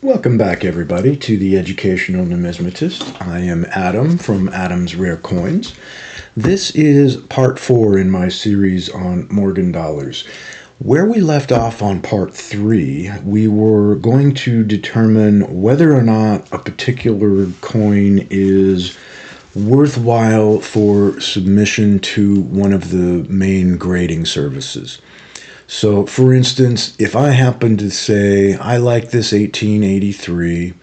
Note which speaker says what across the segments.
Speaker 1: Welcome back, everybody, to the Educational Numismatist. I am Adam from Adam's Rare Coins. This is part 4 in my series on Morgan dollars. Where we left off on part 3, we were going to determine whether or not a particular coin is worthwhile for submission to one of the main grading services. So, for instance, if I happen to say, I like this 1883,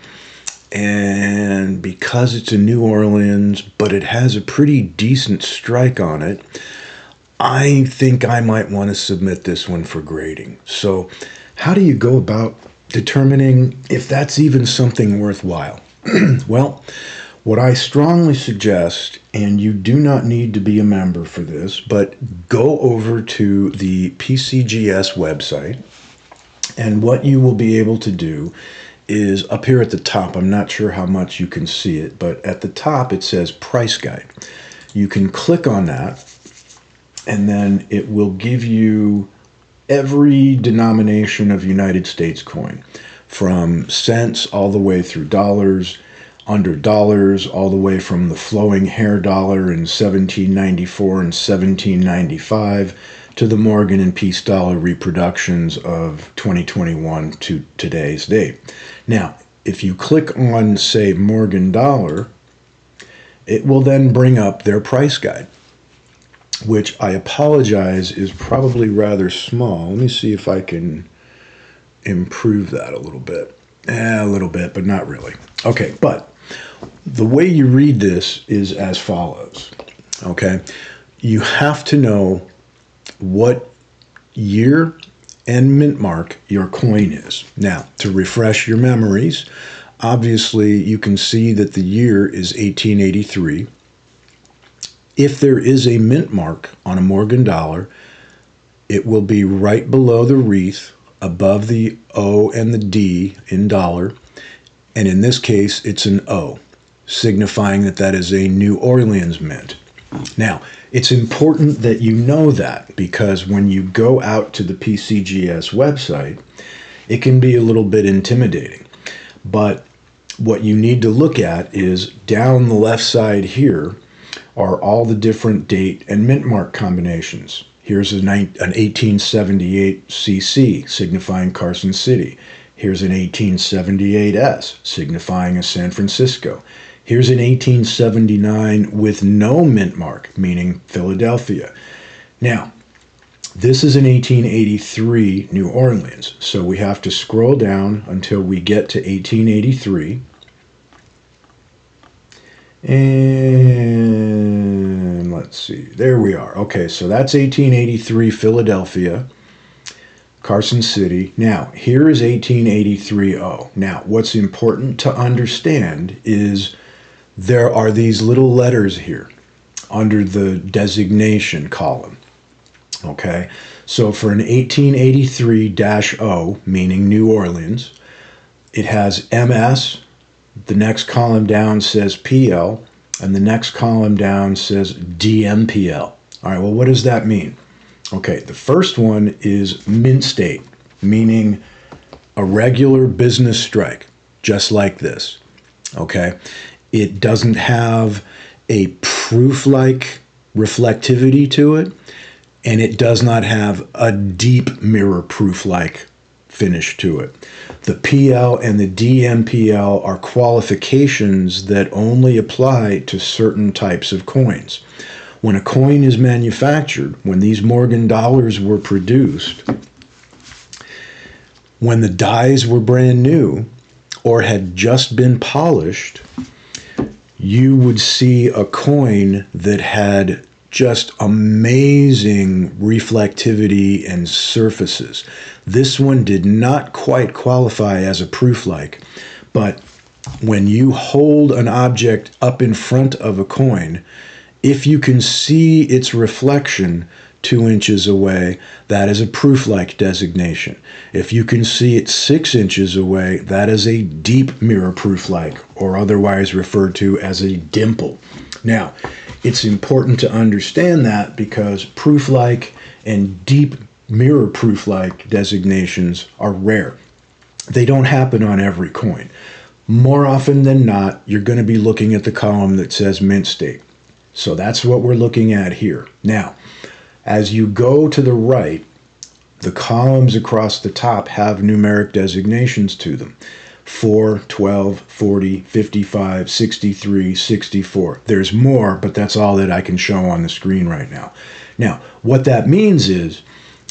Speaker 1: and because it's a New Orleans, but it has a pretty decent strike on it, I think I might want to submit this one for grading. So, how do you go about determining if that's even something worthwhile? Well, what I strongly suggest, and you do not need to be a member for this, but go over to the PCGS website, and what you will be able to do is up here at the top. I'm not sure how much you can see it, but at the top it says Price Guide. You can click on that, and then it will give you every denomination of United States coin, from cents all the way through dollars, under dollars, all the way from the flowing hair dollar in 1794 and 1795 to the Morgan and Peace dollar reproductions of 2021 to today's date. Now, if you click on, say, Morgan dollar, it will then bring up their price guide, which I apologize is probably rather small. Let me see if I can improve that a little bit. A little bit, but not really. Okay, but the way you read this is as follows, okay? You have to know what year and mint mark your coin is. Now, to refresh your memories, obviously you can see that the year is 1883. If there is a mint mark on a Morgan dollar, it will be right below the wreath, above the O and the D in dollar, and in this case, it's an O, signifying that that is a New Orleans mint. Now, it's important that you know that, because when you go out to the PCGS website, it can be a little bit intimidating. But what you need to look at is down the left side here are all the different date and mint mark combinations. Here's an 1878 CC, signifying Carson City. Here's an 1878S, signifying a San Francisco. Here's an 1879 with no mint mark, meaning Philadelphia. Now, this is an 1883 New Orleans, so we have to scroll down until we get to 1883. And let's see, there we are. Okay, so that's 1883 Philadelphia, Carson City. Now, here is 1883-0. Now, what's important to understand is there are these little letters here under the designation column. Okay, so for an 1883-0, meaning New Orleans, it has MS. The next column down says PL, and the next column down says DMPL. All right, well, what does that mean? Okay, the first one is mint state, meaning a regular business strike, just like this. Okay, it doesn't have a proof-like reflectivity to it, and it does not have a deep mirror proof-like finish to it. The PL and the DMPL are qualifications that only apply to certain types of coins. When a coin is manufactured, when these Morgan dollars were produced, when the dies were brand new or had just been polished, you would see a coin that had just amazing reflectivity and surfaces. This one did not quite qualify as a proof-like, but when you hold an object up in front of a coin, if you can see its reflection 2 inches away, that is a proof-like designation. If you can see it 6 inches away, that is a deep mirror proof-like, or otherwise referred to as a dimple. Now, it's important to understand that because proof-like and deep mirror proof-like designations are rare. They don't happen on every coin. More often than not, you're going to be looking at the column that says mint state. So that's what we're looking at here. Now, as you go to the right, the columns across the top have numeric designations to them. 4, 12, 40, 55, 63, 64. There's more, but that's all that I can show on the screen right now. Now, what that means is,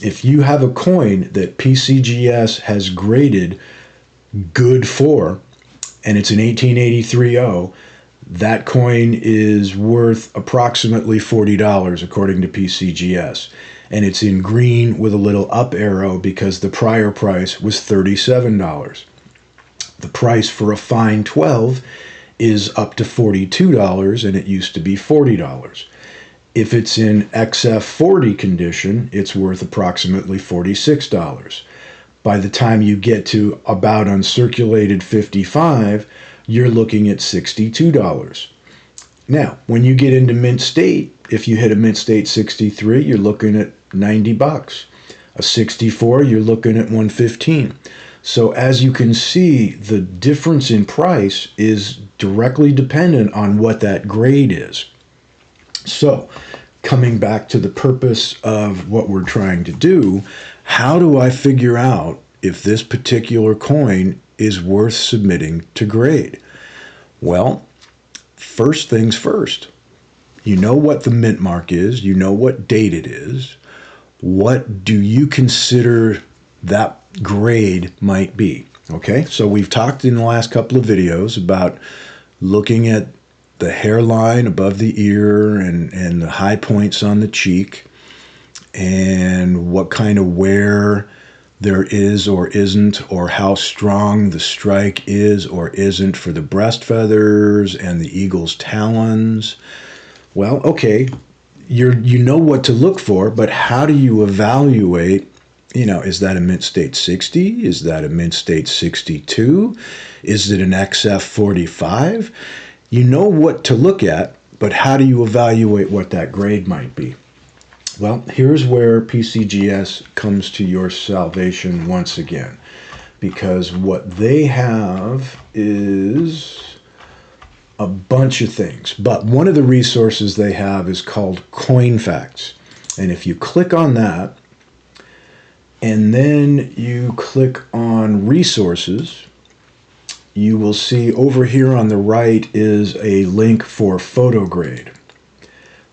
Speaker 1: if you have a coin that PCGS has graded good for, and it's an 1883-0, that coin is worth approximately $40 according to PCGS. And it's in green with a little up arrow because the prior price was $37. The price for a fine 12 is up to $42, and it used to be $40. If it's in XF40 condition, it's worth approximately $46. By the time you get to about uncirculated 55, you're looking at $62. Now, when you get into mint state, if you hit a mint state 63, you're looking at $90. A 64, you're looking at $115. So as you can see, the difference in price is directly dependent on what that grade is. So, coming back to the purpose of what we're trying to do, how do I figure out if this particular coin is worth submitting to grade? Well, first things first. You know what the mint mark is, you know what date it is. What do you consider that grade might be? Okay, so we've talked in the last couple of videos about looking at the hairline above the ear and the high points on the cheek, and what kind of wear there is or isn't, or how strong the strike is or isn't for the breast feathers and the eagle's talons. Well, okay, you know what to look for, but how do you evaluate? Is that a mint state 60? Is that a mint state 62? Is it an XF 45? You know what to look at, but how do you evaluate what that grade might be? Well, here's where PCGS comes to your salvation once again, because what they have is a bunch of things, but one of the resources they have is called Coin Facts. And if you click on that, and then you click on resources, you will see over here on the right is a link for PhotoGrade.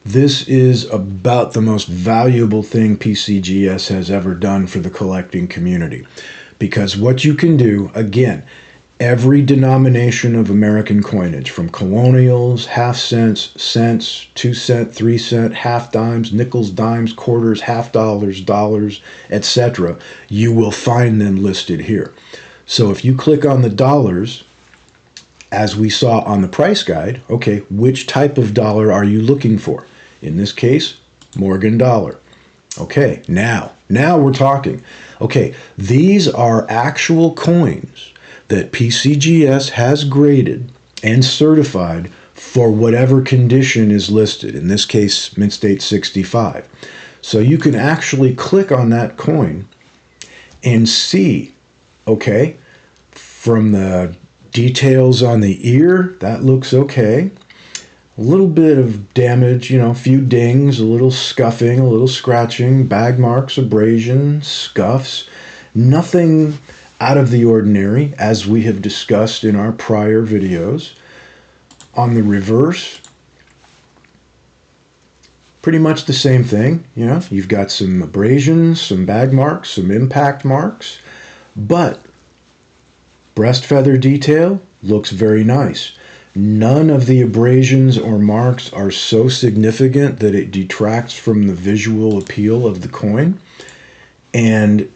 Speaker 1: This is about the most valuable thing PCGS has ever done for the collecting community. Because what you can do, again, every denomination of American coinage, from colonials, half cents, cents, 2 cent, 3 cent, half dimes, nickels, dimes, quarters, half dollars, dollars, etc., you will find them listed here. So if you click on the dollars, as we saw on the price guide, okay, which type of dollar are you looking for? In this case, Morgan dollar. Okay, now we're talking. Okay, these are actual coins that PCGS has graded and certified for whatever condition is listed. In this case, mint state 65. So you can actually click on that coin and see, okay, from the details on the ear, that looks okay. A little bit of damage, a few dings, a little scuffing, a little scratching, bag marks, abrasion, scuffs. Nothing out of the ordinary, as we have discussed in our prior videos. On the reverse, pretty much the same thing. You've got some abrasions, some bag marks, some impact marks, but breast feather detail looks very nice. None of the abrasions or marks are so significant that it detracts from the visual appeal of the coin. And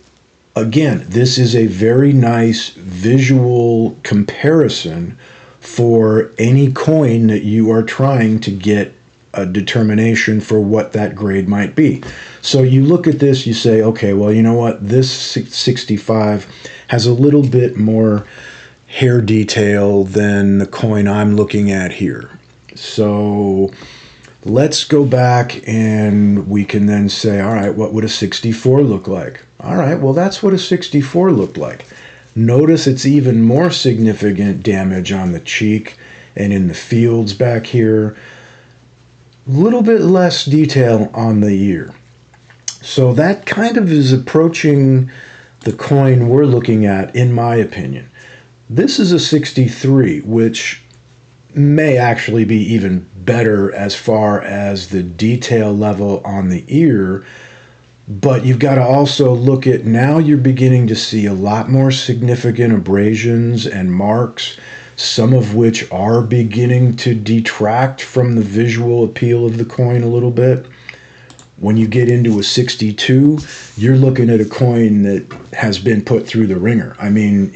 Speaker 1: again, this is a very nice visual comparison for any coin that you are trying to get a determination for what that grade might be. So you look at this, you say, okay, well, you know what? This 65 has a little bit more hair detail than the coin I'm looking at here. So let's go back and we can then say, all right, what would a 64 look like? All right, well, that's what a 64 looked like. Notice it's even more significant damage on the cheek and in the fields back here. A little bit less detail on the ear. So that kind of is approaching the coin we're looking at, in my opinion. This is a 63, which may actually be even better as far as the detail level on the ear, but you've got to also look at, now you're beginning to see a lot more significant abrasions and marks, some of which are beginning to detract from the visual appeal of the coin a little bit. When you get into a 62, you're looking at a coin that has been put through the ringer. I mean,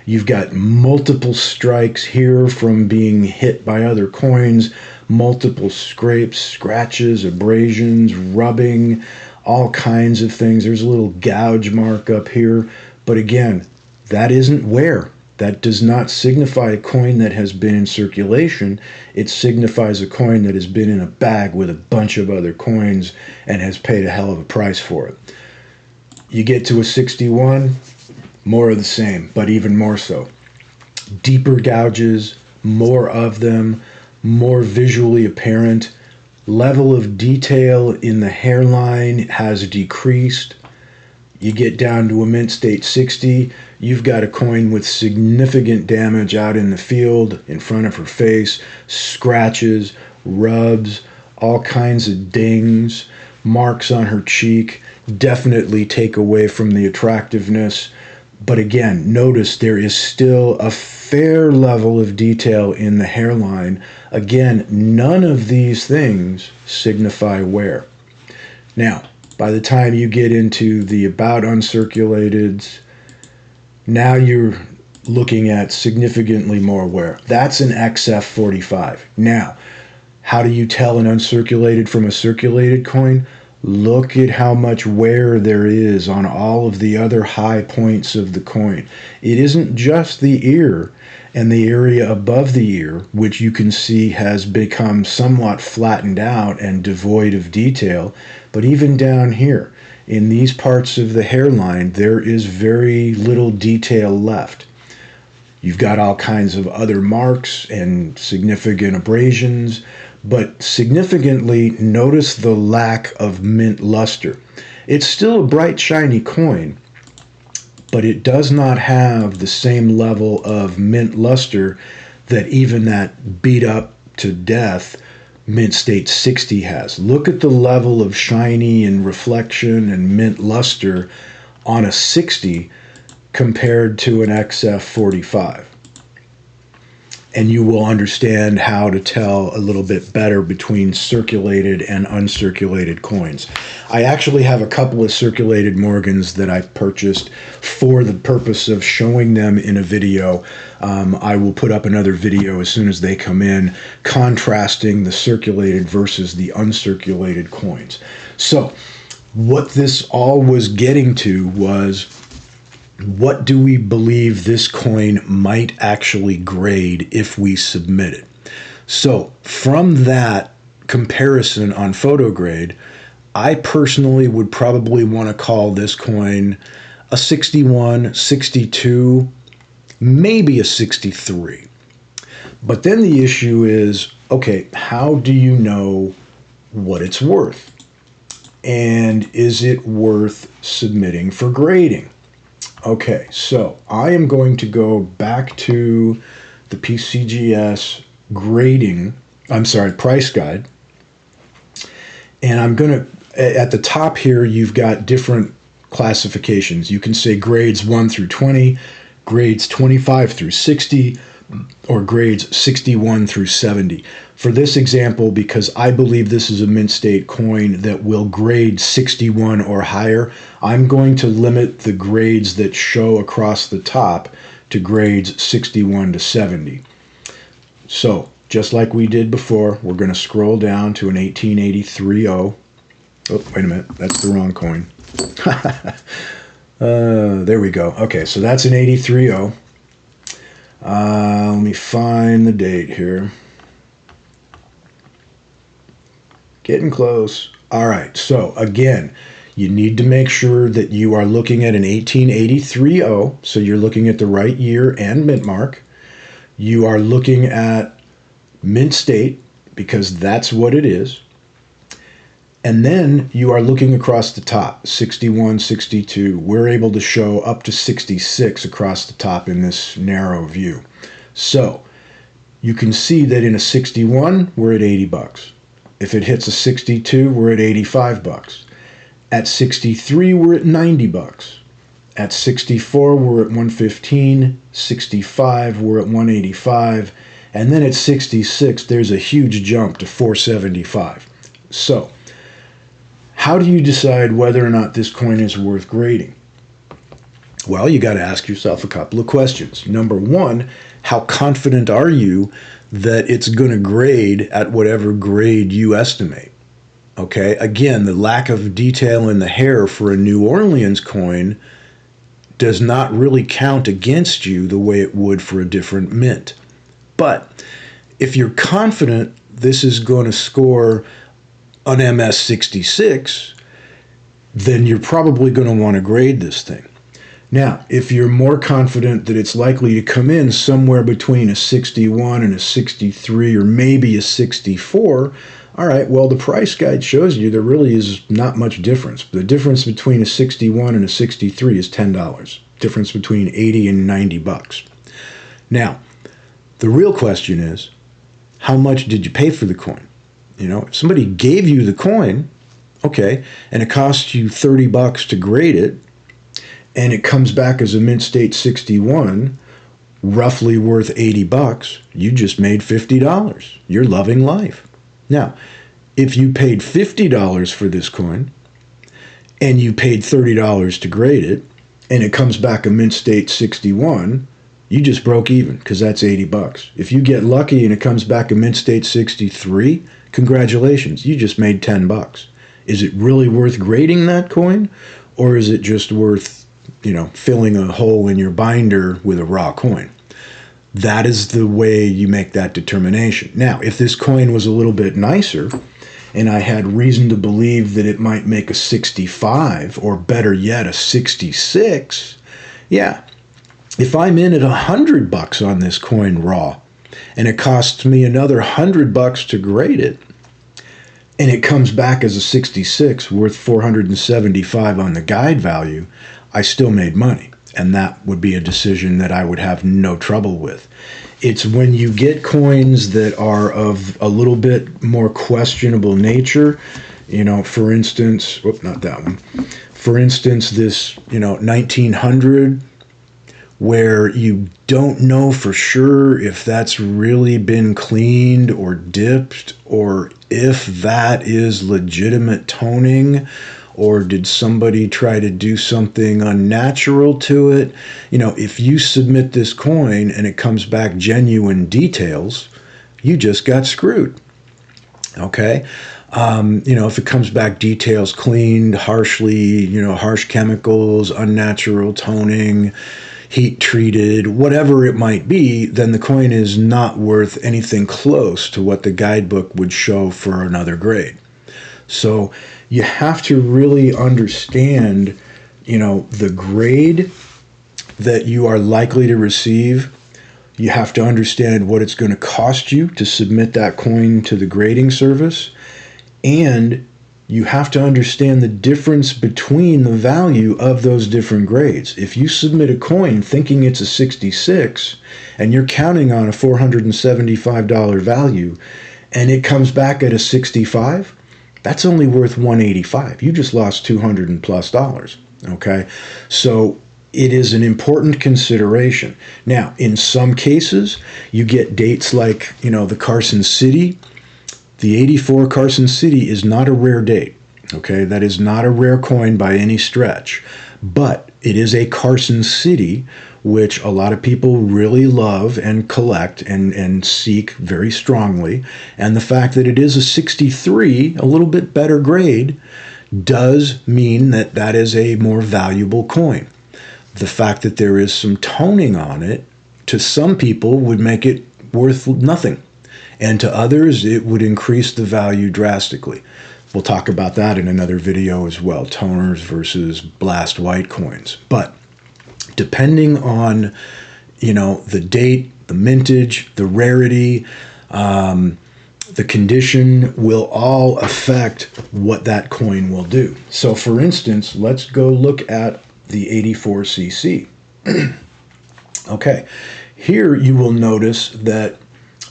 Speaker 1: you've got multiple strikes here from being hit by other coins, multiple scrapes, scratches, abrasions, rubbing, all kinds of things. There's a little gouge mark up here. But again, that isn't wear. That does not signify a coin that has been in circulation. It signifies a coin that has been in a bag with a bunch of other coins and has paid a hell of a price for it. You get to a 61, more of the same, but even more so. Deeper gouges, more of them, more visually apparent. Level of detail in the hairline has decreased. You get down to a mint state 60, you've got a coin with significant damage out in the field, in front of her face, scratches, rubs, all kinds of dings, marks on her cheek, definitely take away from the attractiveness. But again, notice there is still a fair level of detail in the hairline. Again, none of these things signify wear. Now, by the time you get into the about uncirculateds, now you're looking at significantly more wear. That's an XF45. Now, how do you tell an uncirculated from a circulated coin? Look at how much wear there is on all of the other high points of the coin. It isn't just the ear and the area above the ear, which you can see has become somewhat flattened out and devoid of detail, but even down here, in these parts of the hairline, there is very little detail left. You've got all kinds of other marks and significant abrasions, but significantly, notice the lack of mint luster. It's still a bright, shiny coin, but it does not have the same level of mint luster that even that beat up to death mint state 60 has. Look at the level of shiny and reflection and mint luster on a 60 compared to an XF45. And you will understand how to tell a little bit better between circulated and uncirculated coins. I actually have a couple of circulated Morgans that I've purchased for the purpose of showing them in a video. I will put up another video as soon as they come in, contrasting the circulated versus the uncirculated coins. So, what this all was getting to was, what do we believe this coin might actually grade if we submit it? So from that comparison on PhotoGrade, I personally would probably want to call this coin a 61, 62, maybe a 63. But then the issue is, okay, how do you know what it's worth? And is it worth submitting for grading? Okay, so I am going to go back to the PCGS price guide. And I'm going to, at the top here, you've got different classifications. You can say grades 1 through 20, grades 25 through 60, or grades 61 through 70. For this example, because I believe this is a mint state coin that will grade 61 or higher, I'm going to limit the grades that show across the top to grades 61 to 70. So, just like we did before, we're going to scroll down to an 1883-0. Oh, wait a minute, that's the wrong coin. There we go. Okay, so that's an 83-0. Let me find the date here. Getting close. All right, so again, You need to make sure that you are looking at an 1883-0, so you're looking at the right year and mint mark. You are looking at mint state, because that's what it is. And then you are looking across the top, 61, 62. We're able to show up to 66 across the top in this narrow view. So you can see that in a 61, we're at 80 bucks. If it hits a 62, we're at 85 bucks. At 63, we're at 90 bucks. At 64, we're at 115. 65, we're at 185. And then at 66, there's a huge jump to 475. So how do you decide whether or not this coin is worth grading? Well, you got to ask yourself a couple of questions. Number one, how confident are you that it's going to grade at whatever grade you estimate? Okay, again, the lack of detail in the hair for a New Orleans coin does not really count against you the way it would for a different mint. But if you're confident this is going to score an MS66, then you're probably going to want to grade this thing. Now, if you're more confident that it's likely to come in somewhere between a 61 and a 63 or maybe a 64, all right, well, the price guide shows you there really is not much difference. The difference between a 61 and a 63 is $10. Difference between 80 and 90 bucks. Now, the real question is, how much did you pay for the coin? You know, if somebody gave you the coin, okay, and it costs you 30 bucks to grade it, and it comes back as a mint state 61, roughly worth 80 bucks, you just made $50. You're loving life. Now, if you paid $50 for this coin, and you paid $30 to grade it, and it comes back a mint state 61, you just broke even, because that's 80 bucks. If you get lucky and it comes back a mint state 63, congratulations, you just made 10 bucks. Is it really worth grading that coin, or is it just worth, filling a hole in your binder with a raw coin? That is the way you make that determination. Now, if this coin was a little bit nicer, and I had reason to believe that it might make a 65, or better yet, a 66, yeah. If I'm in at 100 bucks on this coin raw, and it costs me another 100 bucks to grade it, and it comes back as a 66 worth 475 on the guide value, I still made money. And that would be a decision that I would have no trouble with. It's when you get coins that are of a little bit more questionable nature, for instance, not that one. For instance, this, 1900, where you don't know for sure if that's really been cleaned or dipped, or if that is legitimate toning, or did somebody try to do something unnatural to it. If you submit this coin and it comes back genuine details, you just got screwed. Okay? If it comes back details cleaned, harshly, harsh chemicals, unnatural toning, heat treated, whatever it might be, then the coin is not worth anything close to what the guidebook would show for another grade. So you have to really understand, the grade that you are likely to receive. You have to understand what it's going to cost you to submit that coin to the grading service. And you have to understand the difference between the value of those different grades. If you submit a coin thinking it's a 66 and you're counting on a $475 value and it comes back at a 65, that's only worth $185. You just lost $200+. Okay? So it is an important consideration. Now, in some cases, you get dates like, the Carson City. The 84 Carson City is not a rare date. Okay? That is not a rare coin by any stretch. But it is a Carson City, which a lot of people really love and collect and seek very strongly. And the fact that it is a 63, a little bit better grade, does mean that that is a more valuable coin. The fact that there is some toning on it, to some people, would make it worth nothing. And to others, it would increase the value drastically. We'll talk about that in another video as well, toners versus blast white coins. But depending on, the date, the mintage, the rarity, the condition will all affect what that coin will do. So for instance, let's go look at the 84cc. Okay, here you will notice that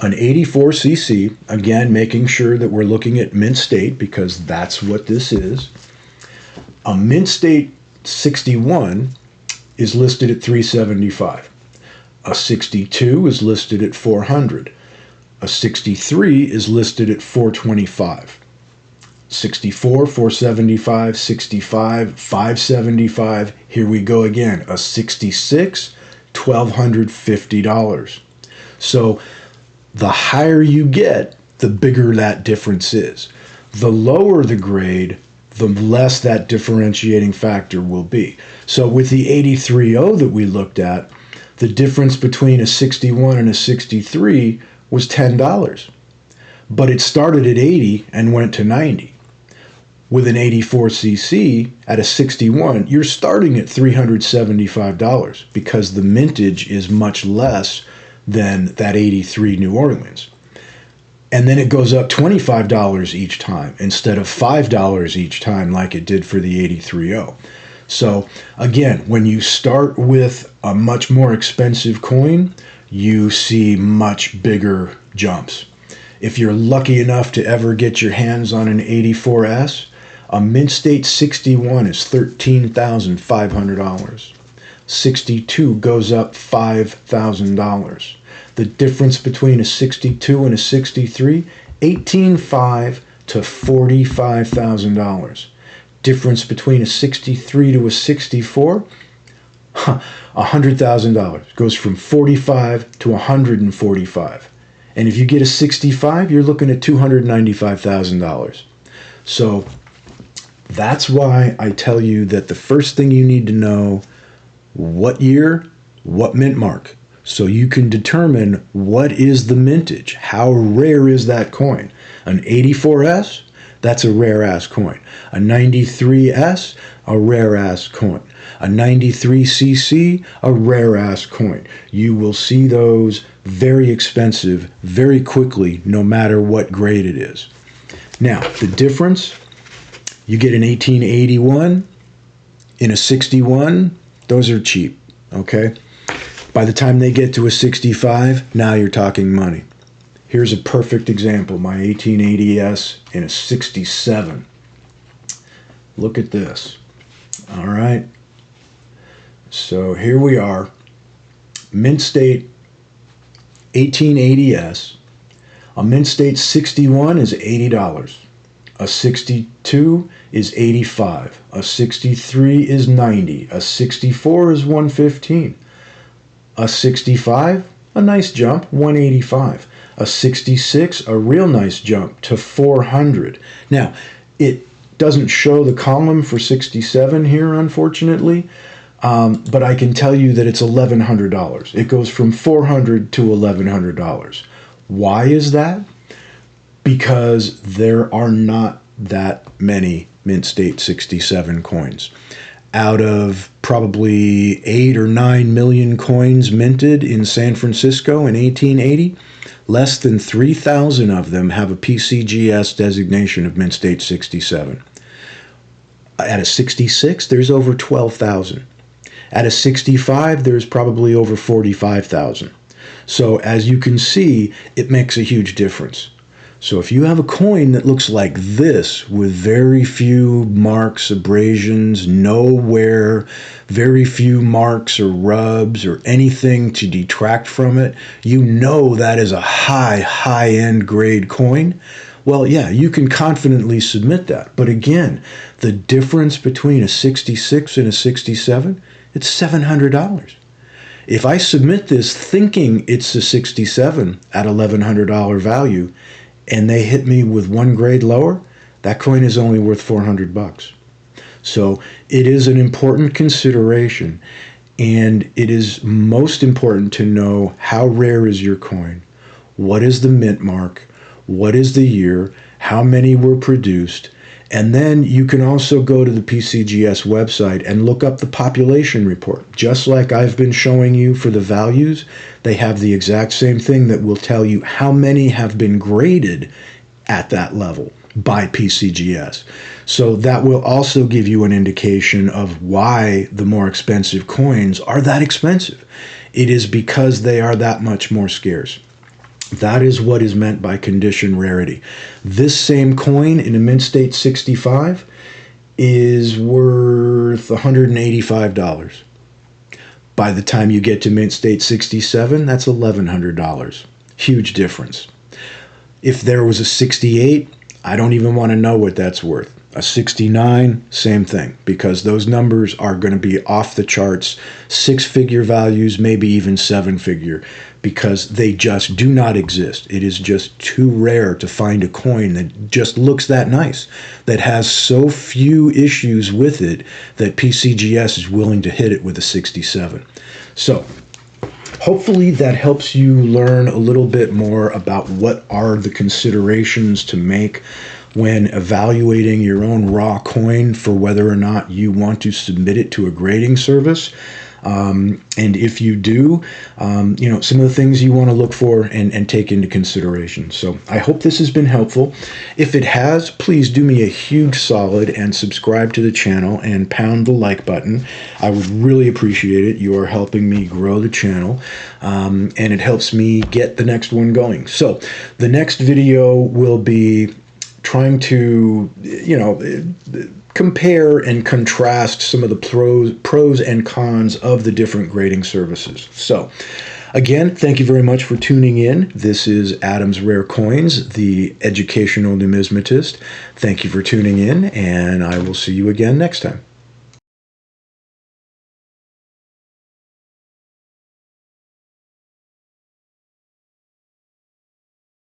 Speaker 1: an 84cc, again, making sure that we're looking at mint state because that's what this is. A mint state 61 is listed at $375. A 62 is listed at $400. A 63 is listed at $425. 64, $475, 65, $575. Here we go again. A 66, $1,250. So the higher you get, the bigger that difference is. The lower the grade, the less that differentiating factor will be. So with the 83.0 that we looked at, the difference between a 61 and a 63 was $10. But it started at 80 and went to 90. With an 84cc at a 61, you're starting at $375 because the mintage is much less than that 83 New Orleans. And then it goes up $25 each time instead of $5 each time like it did for the 83.0. So again, when you start with a much more expensive coin, you see much bigger jumps. If you're lucky enough to ever get your hands on an 84S, a mint state 61 is $13,500. 62 goes up $5,000. The difference between a 62 and a 63, $18,500 to $45,000. Difference between a 63 to a 64, $100,000. Goes from 45 to 145. And if you get a 65, you're looking at $295,000. So that's why I tell you that the first thing you need to know, what year, what mint mark, so you can determine what is the mintage, how rare is that coin. An 84S, that's a rare-ass coin. A 93S, a rare-ass coin. A 93cc, a rare-ass coin. You will see those very expensive very quickly, no matter what grade it is. Now, the difference, you get an 1881 in a 61, those are cheap, okay? By the time they get to a 65, now you're talking money. Here's a perfect example, my 1880S in a 67. Look at this. All right. So here we are, mint state 1880S. A mint state 61 is $80. A 62 is $85. A 63 is $90. A 64 is $115. A 65, a nice jump, $185. A 66, a real nice jump to $400. Now, it doesn't show the column for 67 here, unfortunately, but I can tell you that it's $1,100. It goes from $400 to $1,100. Why is that? Because there are not that many mint state 67 coins. Out of probably 8 or 9 million coins minted in San Francisco in 1880, less than 3,000 of them have a PCGS designation of mint state 67. At a 66, there's over 12,000. At a 65, there's probably over 45,000. So as you can see, it makes a huge difference. So if you have a coin that looks like this with very few marks, abrasions, no wear, very few marks or rubs or anything to detract from it, you know that is a high-end grade coin. Well, yeah, you can confidently submit that. But again, the difference between a 66 and a 67, it's $700. If I submit this thinking it's a 67 at $1,100 value, and they hit me with one grade lower, that coin is only worth $400. So it is an important consideration, and it is most important to know how rare is your coin, what is the mint mark, what is the year, how many were produced, And then you can also go to the PCGS website and look up the population report. Just like I've been showing you for the values, they have the exact same thing that will tell you how many have been graded at that level by PCGS. So that will also give you an indication of why the more expensive coins are that expensive. It is because they are that much more scarce. That is what is meant by condition rarity. This same coin in a mint state 65 is worth $185. By the time you get to mint state 67, that's $1,100. Huge difference. If there was a 68, I don't even want to know what that's worth. A 69, same thing, because those numbers are going to be off the charts, six-figure values, maybe even seven-figure, because they just do not exist. It is just too rare to find a coin that just looks that nice, that has so few issues with it that PCGS is willing to hit it with a 67. So, hopefully that helps you learn a little bit more about what are the considerations to make when evaluating your own raw coin for whether or not you want to submit it to a grading service. And if you do, some of the things you want to look for and take into consideration. So I hope this has been helpful. If it has, please do me a huge solid and subscribe to the channel and pound the like button. I would really appreciate it. You are helping me grow the channel, and it helps me get the next one going. So the next video will be trying to, compare and contrast some of the pros and cons of the different grading services. So, again, thank you very much for tuning in. This is Adam's Rare Coins, the Educational Numismatist. Thank you for tuning in, and I will see you again next time.